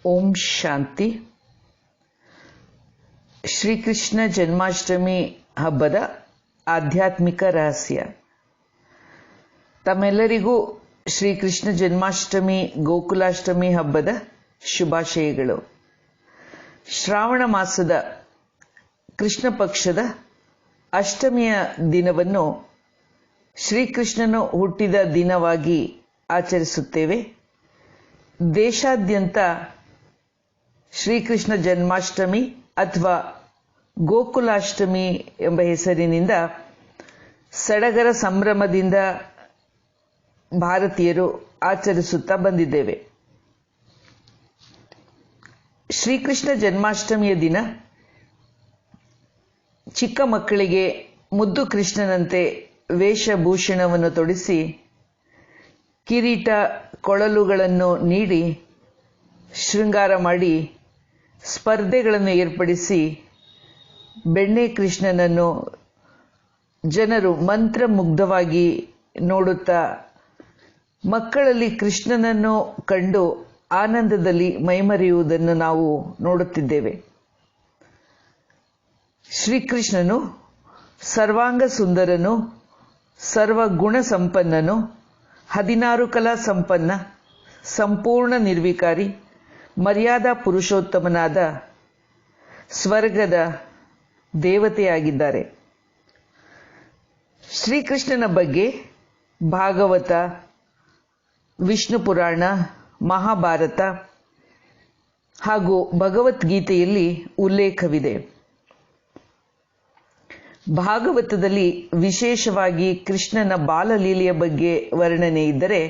ಓಂ ಶಾಂತಿ. ಶ್ರೀಕೃಷ್ಣ ಜನ್ಮಾಷ್ಟಮಿ ಹಬ್ಬದ ಆಧ್ಯಾತ್ಮಿಕ ರಹಸ್ಯ. ತಮ್ಮೆಲ್ಲರಿಗೂ ಶ್ರೀಕೃಷ್ಣ ಜನ್ಮಾಷ್ಟಮಿ ಗೋಕುಲಾಷ್ಟಮಿ ಹಬ್ಬದ ಶುಭಾಶಯಗಳು. ಶ್ರಾವಣ ಮಾಸದ ಕೃಷ್ಣ ಪಕ್ಷದ ಅಷ್ಟಮಿಯ ದಿನವನ್ನು ಶ್ರೀಕೃಷ್ಣನು ಹುಟ್ಟಿದ ದಿನವಾಗಿ ಆಚರಿಸುತ್ತೇವೆ. ದೇಶಾದ್ಯಂತ ಶ್ರೀಕೃಷ್ಣ ಜನ್ಮಾಷ್ಟಮಿ ಅಥವಾ ಗೋಕುಲಾಷ್ಟಮಿ ಎಂಬ ಹೆಸರಿನಿಂದ ಸಡಗರ ಸಂಭ್ರಮದಿಂದ ಭಾರತೀಯರು ಆಚರಿಸುತ್ತಾ ಬಂದಿದ್ದೇವೆ. ಶ್ರೀಕೃಷ್ಣ ಜನ್ಮಾಷ್ಟಮಿಯ ದಿನ ಚಿಕ್ಕ ಮಕ್ಕಳಿಗೆ ಮುದ್ದು ಕೃಷ್ಣನಂತೆ ವೇಷಭೂಷಣವನ್ನು ತೊಡಿಸಿ ಕಿರೀಟ ಕೊಳಲುಗಳನ್ನು ನೀಡಿ ಶೃಂಗಾರ ಮಾಡಿ ಸ್ಪರ್ಧೆಗಳನ್ನು ಏರ್ಪಡಿಸಿ ಬೆಣ್ಣೆ ಕೃಷ್ಣನನ್ನು ಜನರು ಮಂತ್ರಮುಗ್ಧವಾಗಿ ನೋಡುತ್ತಾ ಮಕ್ಕಳಲ್ಲಿ ಕೃಷ್ಣನನ್ನು ಕಂಡು ಆನಂದದಲ್ಲಿ ಮೈಮರೆಯುವುದನ್ನು ನಾವು ನೋಡುತ್ತಿದ್ದೇವೆ. ಶ್ರೀಕೃಷ್ಣನು ಸರ್ವಾಂಗ ಸುಂದರನು, ಸರ್ವಗುಣ ಸಂಪನ್ನನು, 16 ಕಲಾ ಸಂಪನ್ನ, ಸಂಪೂರ್ಣ ನಿರ್ವಿಕಾರಿ, ಮರ್ಯಾದಾ ಪುರುಷೋತ್ತಮನಾದ ಸ್ವರ್ಗದ ದೇವತೆಯಾಗಿದ್ದಾರೆ. ಶ್ರೀಕೃಷ್ಣನ ಬಗ್ಗೆ ಭಾಗವತ, ವಿಷ್ಣು ಪುರಾಣ, ಮಹಾಭಾರತ ಹಾಗೂ ಭಗವದ್ಗೀತೆಯಲ್ಲಿ ಉಲ್ಲೇಖವಿದೆ. ಭಾಗವತದಲ್ಲಿ ವಿಶೇಷವಾಗಿ ಕೃಷ್ಣನ ಬಾಲಲೀಲೆಯ ಬಗ್ಗೆ ವರ್ಣನೆ ಇದ್ದರೆ,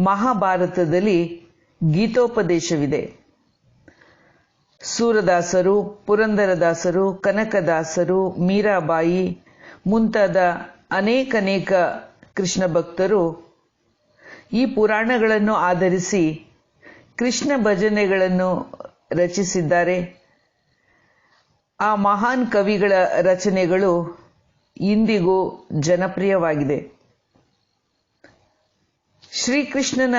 ಮಹಾಭಾರತದಲ್ಲಿ ಗೀತೋಪದೇಶವಿದೆ. ಸೂರದಾಸರು, ಪುರಂದರದಾಸರು, ಕನಕದಾಸರು, ಮೀರಾಬಾಯಿ ಮುಂತಾದ ಅನೇಕ ಕೃಷ್ಣ ಭಕ್ತರು ಈ ಪುರಾಣಗಳನ್ನು ಆಧರಿಸಿ ಕೃಷ್ಣ ಭಜನೆಗಳನ್ನು ರಚಿಸಿದ್ದಾರೆ. ಆ ಮಹಾನ್ ಕವಿಗಳ ರಚನೆಗಳು ಇಂದಿಗೂ ಜನಪ್ರಿಯವಾಗಿದೆ. ಶ್ರೀಕೃಷ್ಣನ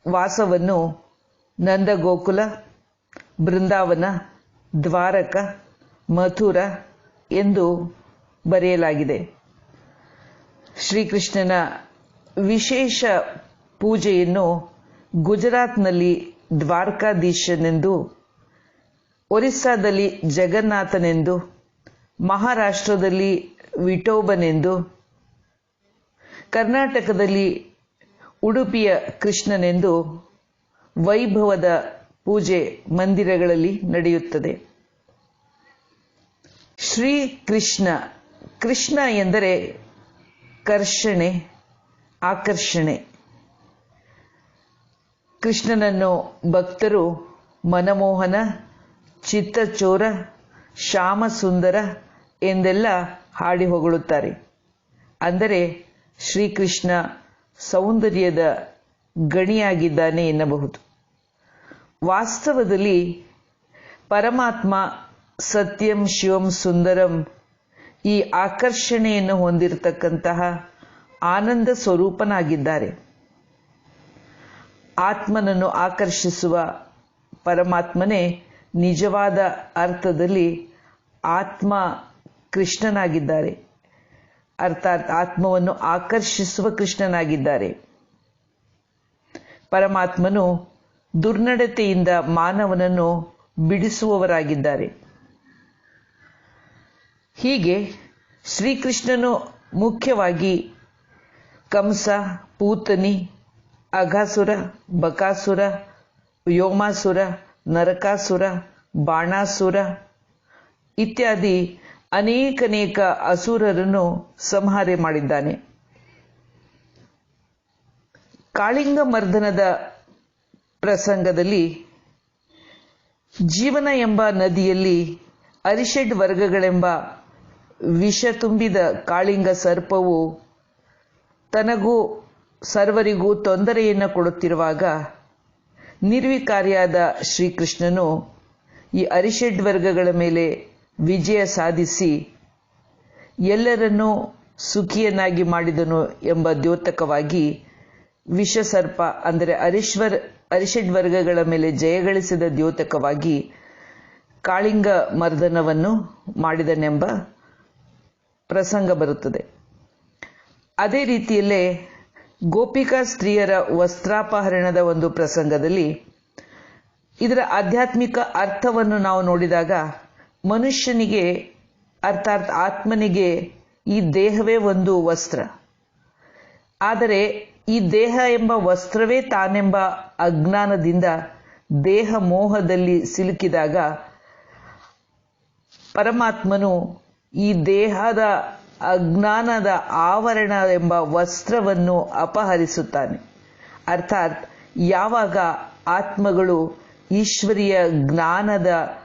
ವಾಸವನ್ನು ನಂದಗೋಕುಲ, ಬೃಂದಾವನ, ದ್ವಾರಕ, ಮಥುರ ಎಂದು ಬರೆಯಲಾಗಿದೆ. ಶ್ರೀಕೃಷ್ಣನ ವಿಶೇಷ ಪೂಜೆಯನ್ನು ಗುಜರಾತ್ನಲ್ಲಿ ದ್ವಾರಕಾಧೀಶನೆಂದು, ಒರಿಸ್ಸಾದಲ್ಲಿ ಜಗನ್ನಾಥನೆಂದು, ಮಹಾರಾಷ್ಟ್ರದಲ್ಲಿ ವಿಠೋಬನೆಂದು, ಕರ್ನಾಟಕದಲ್ಲಿ ಉಡುಪಿಯ ಕೃಷ್ಣನೆಂದು ವೈಭವದ ಪೂಜೆ ಮಂದಿರಗಳಲ್ಲಿ ನಡೆಯುತ್ತದೆ. ಶ್ರೀಕೃಷ್ಣ, ಕೃಷ್ಣ ಎಂದರೆ ಕರ್ಷಣೆ, ಆಕರ್ಷಣೆ. ಕೃಷ್ಣನನ್ನು ಭಕ್ತರು ಮನಮೋಹನ, ಚಿತ್ತಚೋರ, ಶ್ಯಾಮಸುಂದರ ಎಂದೆಲ್ಲ ಹಾಡಿ ಹೊಗಳುತ್ತಾರೆ. ಅಂದರೆ ಶ್ರೀಕೃಷ್ಣ ಸೌಂದರ್ಯದ ಗಣಿಯಾಗಿದ್ದಾನೆ ಎನ್ನಬಹುದು. ವಾಸ್ತವದಲ್ಲಿ ಪರಮಾತ್ಮ ಸತ್ಯಂ ಶಿವಂ ಸುಂದರಂ ಈ ಆಕರ್ಷಣೆಯನ್ನು ಹೊಂದಿರತಕ್ಕಂತಹ ಆನಂದ ಸ್ವರೂಪನಾಗಿದ್ದಾರೆ. ಆತ್ಮನನ್ನು ಆಕರ್ಷಿಸುವ ಪರಮಾತ್ಮನೇ ನಿಜವಾದ ಅರ್ಥದಲ್ಲಿ ಆತ್ಮ ಕೃಷ್ಣನಾಗಿದ್ದಾರೆ. ಅರ್ಥಾತ್ ಆತ್ಮವನ್ನು ಆಕರ್ಷಿಸುವ ಕೃಷ್ಣನಾಗಿದ್ದಾರೆ. ಪರಮಾತ್ಮನು ದುರ್ನಡತೆಯಿಂದ ಮಾನವನನ್ನು ಬಿಡಿಸುವವರಾಗಿದ್ದಾರೆ. ಹೀಗೆ ಶ್ರೀಕೃಷ್ಣನು ಮುಖ್ಯವಾಗಿ ಕಂಸ, ಪೂತನಿ, ಅಘಾಸುರ, ಬಕಾಸುರ, ವ್ಯೋಮಾಸುರ, ನರಕಾಸುರ, ಬಾಣಾಸುರ ಇತ್ಯಾದಿ ಅನೇಕ ಅಸುರರನ್ನು ಸಂಹಾರ ಮಾಡಿದ್ದಾನೆ. ಕಾಳಿಂಗ ಮರ್ದನದ ಪ್ರಸಂಗದಲ್ಲಿ ಜೀವನ ಎಂಬ ನದಿಯಲ್ಲಿ ಅರಿಷಡ್ ವರ್ಗಗಳೆಂಬ ವಿಷ ತುಂಬಿದ ಕಾಳಿಂಗ ಸರ್ಪವು ತನಗೂ ಸರ್ವರಿಗೂ ತೊಂದರೆಯನ್ನು ಕೊಡುತ್ತಿರುವಾಗ ನಿರ್ವಿಕಾರಿಯಾದ ಶ್ರೀಕೃಷ್ಣನು ಈ ಅರಿಷಡ್ ವರ್ಗಗಳ ಮೇಲೆ ವಿಜಯ ಸಾಧಿಸಿ ಎಲ್ಲರನ್ನೂ ಸುಖಿಯನ್ನಾಗಿ ಮಾಡಿದನು ಎಂಬ ದ್ಯೋತಕವಾಗಿ ವಿಷಸರ್ಪ ಅಂದರೆ ಅರಿಷಡ್ ವರ್ಗಗಳ ಮೇಲೆ ಜಯಗಳಿಸಿದ ದ್ಯೋತಕವಾಗಿ ಕಾಳಿಂಗ ಮರ್ದನವನ್ನು ಮಾಡಿದನೆಂಬ ಪ್ರಸಂಗ ಬರುತ್ತದೆ. ಅದೇ ರೀತಿಯಲ್ಲೇ ಗೋಪಿಕಾ ಸ್ತ್ರೀಯರ ವಸ್ತ್ರಾಪಹರಣದ ಒಂದು ಪ್ರಸಂಗದಲ್ಲಿ ಇದರ ಆಧ್ಯಾತ್ಮಿಕ ಅರ್ಥವನ್ನು ನಾವು ನೋಡಿದಾಗ, ಮನುಷ್ಯನಿಗೆ ಅರ್ಥಾತ್ ಆತ್ಮನಿಗೆ ಈ ದೇಹವೇ ಒಂದು ವಸ್ತ್ರ, ಆದರೆ ಈ ದೇಹ ಎಂಬ ವಸ್ತ್ರವೇ ತಾನೆಂಬ ಅಜ್ಞಾನದಿಂದ ದೇಹ ಮೋಹದಲ್ಲಿ ಸಿಲುಕಿದಾಗ ಪರಮಾತ್ಮನು ಈ ದೇಹದ ಅಜ್ಞಾನದ ಆವರಣ ಎಂಬ ವಸ್ತ್ರವನ್ನು ಅಪಹರಿಸುತ್ತಾನೆ. ಅರ್ಥಾತ್ ಯಾವಾಗ ಆತ್ಮಗಳು ಈಶ್ವರಿಯ ಜ್ಞಾನದ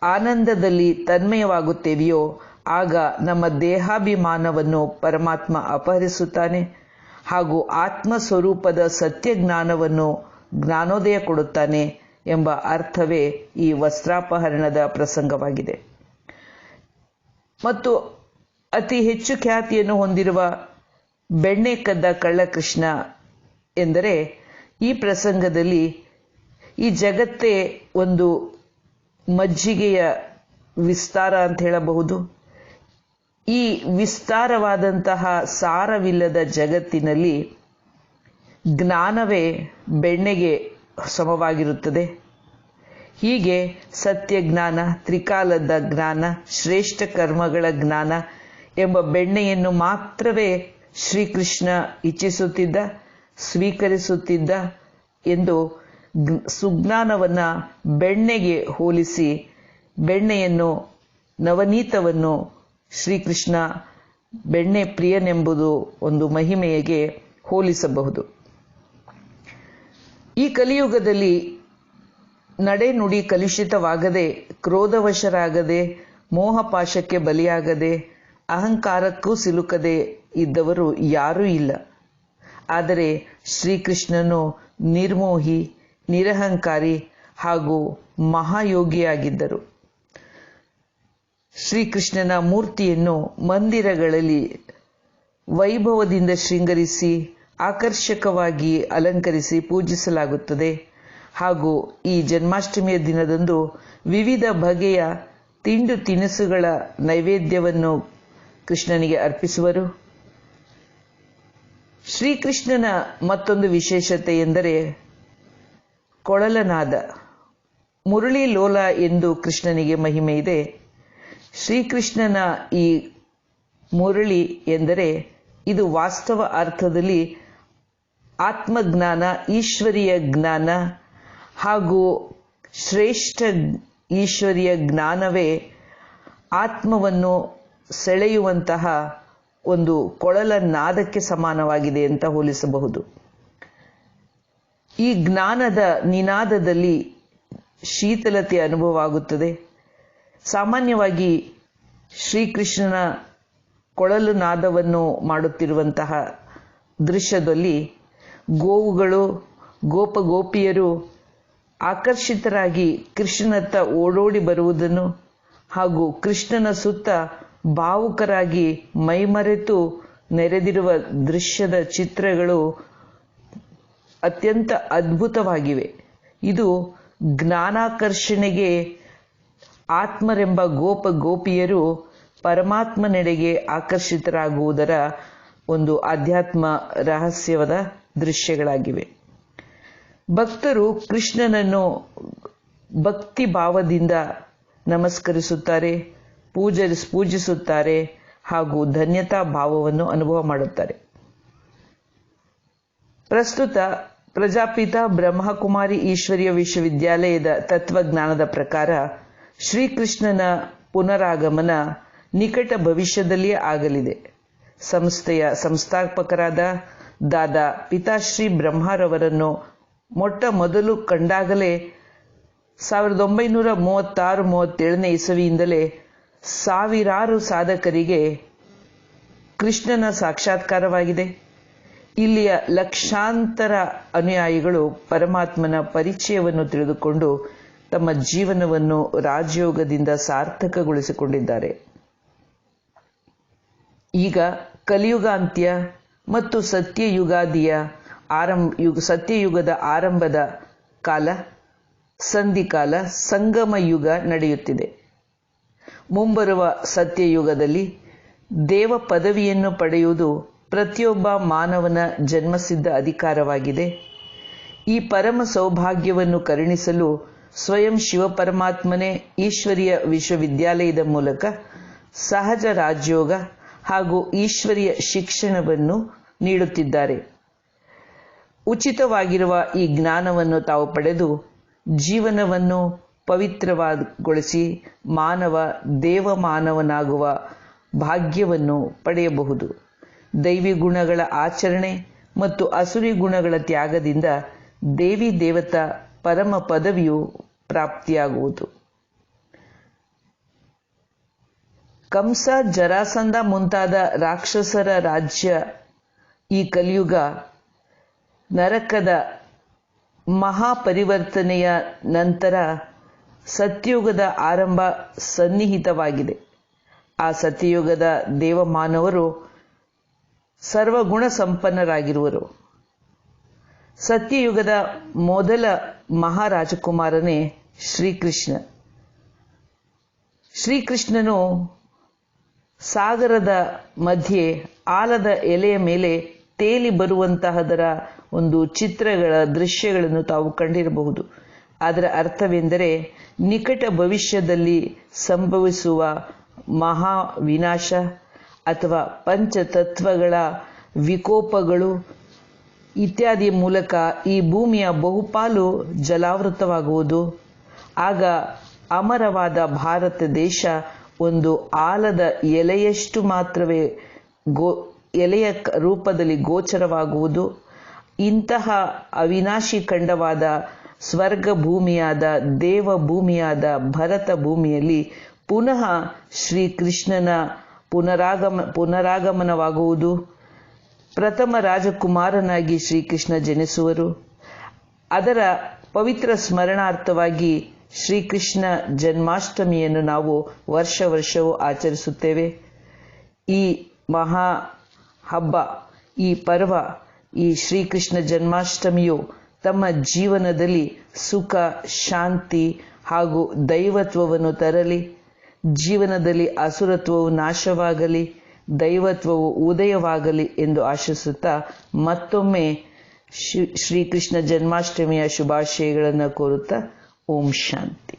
ಆನಂದದಲ್ಲಿ ತನ್ಮಯವಾಗುತ್ತೇವೆಯೋ ಆಗ ನಮ್ಮ ದೇಹಾಭಿಮಾನವನ್ನು ಪರಮಾತ್ಮ ಅಪಹರಿಸುತ್ತಾನೆ ಹಾಗೂ ಆತ್ಮ ಸ್ವರೂಪದ ಸತ್ಯ ಜ್ಞಾನವನ್ನು ಜ್ಞಾನೋದಯ ಕೊಡುತ್ತಾನೆ ಎಂಬ ಅರ್ಥವೇ ಈ ವಸ್ತ್ರಾಪಹರಣದ ಪ್ರಸಂಗವಾಗಿದೆ. ಮತ್ತು ಅತಿ ಹೆಚ್ಚು ಖ್ಯಾತಿಯನ್ನು ಹೊಂದಿರುವ ಬೆಣ್ಣೆ ಕದ್ದ ಕಳ್ಳಕೃಷ್ಣ ಎಂದರೆ, ಈ ಪ್ರಸಂಗದಲ್ಲಿ ಈ ಜಗತ್ತೇ ಒಂದು ಮಜ್ಜಿಗೆಯ ವಿಸ್ತಾರ ಅಂತ ಹೇಳಬಹುದು. ಈ ವಿಸ್ತಾರವಾದಂತಹ ಸಾರವಿಲ್ಲದ ಜಗತ್ತಿನಲ್ಲಿ ಜ್ಞಾನವೇ ಬೆಣ್ಣೆಗೆ ಸಮವಾಗಿರುತ್ತದೆ. ಹೀಗೆ ಸತ್ಯಜ್ಞಾನ, ತ್ರಿಕಾಲದ ಜ್ಞಾನ, ಶ್ರೇಷ್ಠ ಕರ್ಮಗಳ ಜ್ಞಾನ ಎಂಬ ಬೆಣ್ಣೆಯನ್ನು ಮಾತ್ರವೇ ಶ್ರೀಕೃಷ್ಣ ಇಚ್ಛಿಸುತ್ತಿದ್ದ, ಸ್ವೀಕರಿಸುತ್ತಿದ್ದ ಎಂದು ಸುಜ್ಞಾನವನ್ನು ಬೆಣ್ಣೆಗೆ ಹೋಲಿಸಿ ಬೆಣ್ಣೆಯನ್ನು, ನವನೀತವನ್ನು ಶ್ರೀಕೃಷ್ಣ ಬೆಣ್ಣೆ ಪ್ರಿಯನೆಂಬುದು ಒಂದು ಮಹಿಮೆಗೆ ಹೋಲಿಸಬಹುದು. ಈ ಕಲಿಯುಗದಲ್ಲಿ ನಡೆನುಡಿ ಕಲುಷಿತವಾಗದೆ, ಕ್ರೋಧವಶರಾಗದೆ, ಮೋಹಪಾಶಕ್ಕೆ ಬಲಿಯಾಗದೆ, ಅಹಂಕಾರಕ್ಕೂ ಸಿಲುಕದೆ ಇದ್ದವರು ಯಾರೂ ಇಲ್ಲ. ಆದರೆ ಶ್ರೀಕೃಷ್ಣನು ನಿರ್ಮೋಹಿ, ನಿರಹಂಕಾರಿ ಹಾಗೂ ಮಹಾಯೋಗಿಯಾಗಿದ್ದರು. ಶ್ರೀಕೃಷ್ಣನ ಮೂರ್ತಿಯನ್ನು ಮಂದಿರಗಳಲ್ಲಿ ವೈಭವದಿಂದ ಶೃಂಗರಿಸಿ ಆಕರ್ಷಕವಾಗಿ ಅಲಂಕರಿಸಿ ಪೂಜಿಸಲಾಗುತ್ತದೆ. ಹಾಗೂ ಈ ಜನ್ಮಾಷ್ಟಮಿಯ ದಿನದಂದು ವಿವಿಧ ಬಗೆಯ ತಿಂಡು ತಿನಿಸುಗಳ ನೈವೇದ್ಯವನ್ನು ಕೃಷ್ಣನಿಗೆ ಅರ್ಪಿಸುವರು. ಶ್ರೀಕೃಷ್ಣನ ಮತ್ತೊಂದು ವಿಶೇಷತೆ ಎಂದರೆ ಕೊಳಲನಾದ. ಮುರಳಿ ಲೋಲ ಎಂದು ಕೃಷ್ಣನಿಗೆ ಮಹಿಮೆ ಇದೆ. ಶ್ರೀಕೃಷ್ಣನ ಈ ಮುರಳಿ ಎಂದರೆ ಇದು ವಾಸ್ತವ ಅರ್ಥದಲ್ಲಿ ಆತ್ಮಜ್ಞಾನ, ಈಶ್ವರಿಯ ಜ್ಞಾನ ಹಾಗೂ ಶ್ರೇಷ್ಠ ಈಶ್ವರಿಯ ಜ್ಞಾನವೇ ಆತ್ಮವನ್ನು ಸೆಳೆಯುವಂತಹ ಒಂದು ಕೊಳಲ ನಾದಕ್ಕೆ ಸಮಾನವಾಗಿದೆ ಅಂತ ಹೋಲಿಸಬಹುದು. ಈ ಜ್ಞಾನದ ನಿನಾದದಲ್ಲಿ ಶೀತಲತೆ ಅನುಭವ ಆಗುತ್ತದೆ. ಸಾಮಾನ್ಯವಾಗಿ ಶ್ರೀಕೃಷ್ಣನ ಕೊಳಲು ನಾದವನ್ನು ಮಾಡುತ್ತಿರುವಂತಹ ದೃಶ್ಯದಲ್ಲಿ ಗೋವುಗಳು, ಗೋಪಗೋಪಿಯರು ಆಕರ್ಷಿತರಾಗಿ ಕೃಷ್ಣನತ್ತ ಓಡೋಡಿ ಬರುವುದನ್ನು ಹಾಗೂ ಕೃಷ್ಣನ ಸುತ್ತ ಭಾವುಕರಾಗಿ ಮೈಮರೆತು ನೆರೆದಿರುವ ದೃಶ್ಯದ ಚಿತ್ರಗಳು ಅತ್ಯಂತ ಅದ್ಭುತವಾಗಿವೆ. ಇದು ಜ್ಞಾನಾಕರ್ಷಣೆಗೆ ಆತ್ಮರೆಂಬ ಗೋಪಿಯರು ಪರಮಾತ್ಮನೆಡೆಗೆ ಆಕರ್ಷಿತರಾಗುವುದರ ಒಂದು ಆಧ್ಯಾತ್ಮ ರಹಸ್ಯವಾದ ದೃಶ್ಯಗಳಾಗಿವೆ. ಭಕ್ತರು ಕೃಷ್ಣನನ್ನು ಭಕ್ತಿ ಭಾವದಿಂದ ನಮಸ್ಕರಿಸುತ್ತಾರೆ, ಪೂಜಿಸುತ್ತಾರೆ ಹಾಗೂ ಧನ್ಯತಾ ಭಾವವನ್ನು ಅನುಭವ ಮಾಡುತ್ತಾರೆ. ಪ್ರಸ್ತುತ ಪ್ರಜಾಪಿತ ಬ್ರಹ್ಮಕುಮಾರಿ ಈಶ್ವರೀಯ ವಿಶ್ವವಿದ್ಯಾಲಯದ ತತ್ವಜ್ಞಾನದ ಪ್ರಕಾರ ಶ್ರೀಕೃಷ್ಣನ ಪುನರಾಗಮನ ನಿಕಟ ಭವಿಷ್ಯದಲ್ಲಿಯೇ ಆಗಲಿದೆ. ಸಂಸ್ಥೆಯ ಸಂಸ್ಥಾಪಕರಾದ ದಾದಾ ಪಿತಾಶ್ರೀ ಬ್ರಹ್ಮರವರನ್ನು ಮೊಟ್ಟ ಮೊದಲು ಕಂಡಾಗಲೇ 1936-37 ಇಸವಿಯಿಂದಲೇ ಸಾವಿರಾರು ಸಾಧಕರಿಗೆ ಕೃಷ್ಣನ ಸಾಕ್ಷಾತ್ಕಾರವಾಗಿದೆ. ಇಲ್ಲಿಯ ಲಕ್ಷಾಂತರ ಅನುಯಾಯಿಗಳು ಪರಮಾತ್ಮನ ಪರಿಚಯವನ್ನು ತಿಳಿದುಕೊಂಡು ತಮ್ಮ ಜೀವನವನ್ನು ರಾಜಯೋಗದಿಂದ ಸಾರ್ಥಕಗೊಳಿಸಿಕೊಂಡಿದ್ದಾರೆ. ಈಗ ಕಲಿಯುಗಾಂತ್ಯ ಮತ್ತು ಸತ್ಯಯುಗಾದಿಯ ಸತ್ಯಯುಗದ ಆರಂಭದ ಕಾಲ, ಸಂಧಿಕಾಲ, ಸಂಗಮ ಯುಗ ನಡೆಯುತ್ತಿದೆ. ಮುಂಬರುವ ಸತ್ಯಯುಗದಲ್ಲಿ ದೇವ ಪದವಿಯನ್ನು ಪಡೆಯುವುದು ಪ್ರತಿಯೊಬ್ಬ ಮಾನವನ ಜನ್ಮಸಿದ್ಧ ಅಧಿಕಾರವಾಗಿದೆ. ಈ ಪರಮ ಸೌಭಾಗ್ಯವನ್ನು ಕರುಣಿಸಲು ಸ್ವಯಂ ಶಿವಪರಮಾತ್ಮನೇ ಈಶ್ವರೀಯ ವಿಶ್ವವಿದ್ಯಾಲಯದ ಮೂಲಕ ಸಹಜ ರಾಜಯೋಗ ಹಾಗೂ ಈಶ್ವರೀಯ ಶಿಕ್ಷಣವನ್ನು ನೀಡುತ್ತಿದ್ದಾರೆ. ಉಚಿತವಾಗಿರುವ ಈ ಜ್ಞಾನವನ್ನು ತಾವು ಪಡೆದು ಜೀವನವನ್ನು ಪವಿತ್ರಗೊಳಿಸಿ ಮಾನವ ದೇವಮಾನವನಾಗುವ ಭಾಗ್ಯವನ್ನು ಪಡೆಯಬಹುದು. ದೈವಿ ಗುಣಗಳ ಆಚರಣೆ ಮತ್ತು ಅಸುರಿ ಗುಣಗಳ ತ್ಯಾಗದಿಂದ ದೇವಿ ದೇವತಾ ಪರಮ ಪದವಿಯು ಪ್ರಾಪ್ತಿಯಾಗುವುದು. ಕಂಸ, ಜರಾಸಂಧ ಮುಂತಾದ ರಾಕ್ಷಸರ ರಾಜ್ಯ ಈ ಕಲಿಯುಗ ನರಕದ ಮಹಾಪರಿವರ್ತನೆಯ ನಂತರ ಸತ್ಯಯುಗದ ಆರಂಭ ಸನ್ನಿಹಿತವಾಗಿದೆ. ಆ ಸತ್ಯಯುಗದ ದೇವಮಾನವರು ಸರ್ವಗುಣ ಸಂಪನ್ನರಾಗಿರುವರು. ಸತ್ಯಯುಗದ ಮೊದಲ ಮಹಾರಾಜಕುಮಾರನೇ ಶ್ರೀಕೃಷ್ಣ. ಶ್ರೀಕೃಷ್ಣನು ಸಾಗರದ ಮಧ್ಯೆ ಆಲದ ಎಲೆಯ ಮೇಲೆ ತೇಲಿ ಬರುವಂತಹದರ ಒಂದು ಚಿತ್ರಗಳ ದೃಶ್ಯಗಳನ್ನು ತಾವು ಕಂಡಿರಬಹುದು. ಅದರ ಅರ್ಥವೆಂದರೆ ನಿಕಟ ಭವಿಷ್ಯದಲ್ಲಿ ಸಂಭವಿಸುವ ಮಹಾ ವಿನಾಶ ಅಥವಾ ಪಂಚತತ್ವಗಳ ವಿಕೋಪಗಳು ಇತ್ಯಾದಿ ಮೂಲಕ ಈ ಭೂಮಿಯ ಬಹುಪಾಲು ಜಲಾವೃತವಾಗುವುದು. ಆಗ ಅಮರವಾದ ಭಾರತ ದೇಶ ಒಂದು ಆಲದ ಎಲೆಯಷ್ಟು ಮಾತ್ರವೇ ಎಲೆಯ ರೂಪದಲ್ಲಿ ಗೋಚರವಾಗುವುದು. ಇಂತಹ ಅವಿನಾಶಿ ಖಂಡವಾದ ಸ್ವರ್ಗ ಭೂಮಿಯಾದ ದೇವ ಭೂಮಿಯಾದ ಭರತ ಭೂಮಿಯಲ್ಲಿ ಪುನಃ ಶ್ರೀಕೃಷ್ಣನ ಪುನರಾಗಮನವಾಗುವುದು. ಪ್ರಥಮ ರಾಜಕುಮಾರನಾಗಿ ಶ್ರೀಕೃಷ್ಣ ಜನಿಸುವರು. ಅದರ ಪವಿತ್ರ ಸ್ಮರಣಾರ್ಥವಾಗಿ ಶ್ರೀಕೃಷ್ಣ ಜನ್ಮಾಷ್ಟಮಿಯನ್ನು ನಾವು ವರ್ಷವೂ ಆಚರಿಸುತ್ತೇವೆ. ಈ ಮಹಾ ಹಬ್ಬ, ಈ ಪರ್ವ, ಈ ಶ್ರೀಕೃಷ್ಣ ಜನ್ಮಾಷ್ಟಮಿಯು ತಮ್ಮ ಜೀವನದಲ್ಲಿ ಸುಖ, ಶಾಂತಿ ಹಾಗೂ ದೈವತ್ವವನ್ನು ತರಲಿ. ಜೀವನದಲ್ಲಿ ಅಸುರತ್ವವು ನಾಶವಾಗಲಿ, ದೈವತ್ವವು ಉದಯವಾಗಲಿ ಎಂದು ಆಶಿಸುತ್ತಾ ಮತ್ತೊಮ್ಮೆ ಶ್ರೀಕೃಷ್ಣ ಜನ್ಮಾಷ್ಟಮಿಯ ಶುಭಾಶಯಗಳನ್ನು ಕೋರುತ್ತಾ ಓಂ ಶಾಂತಿ.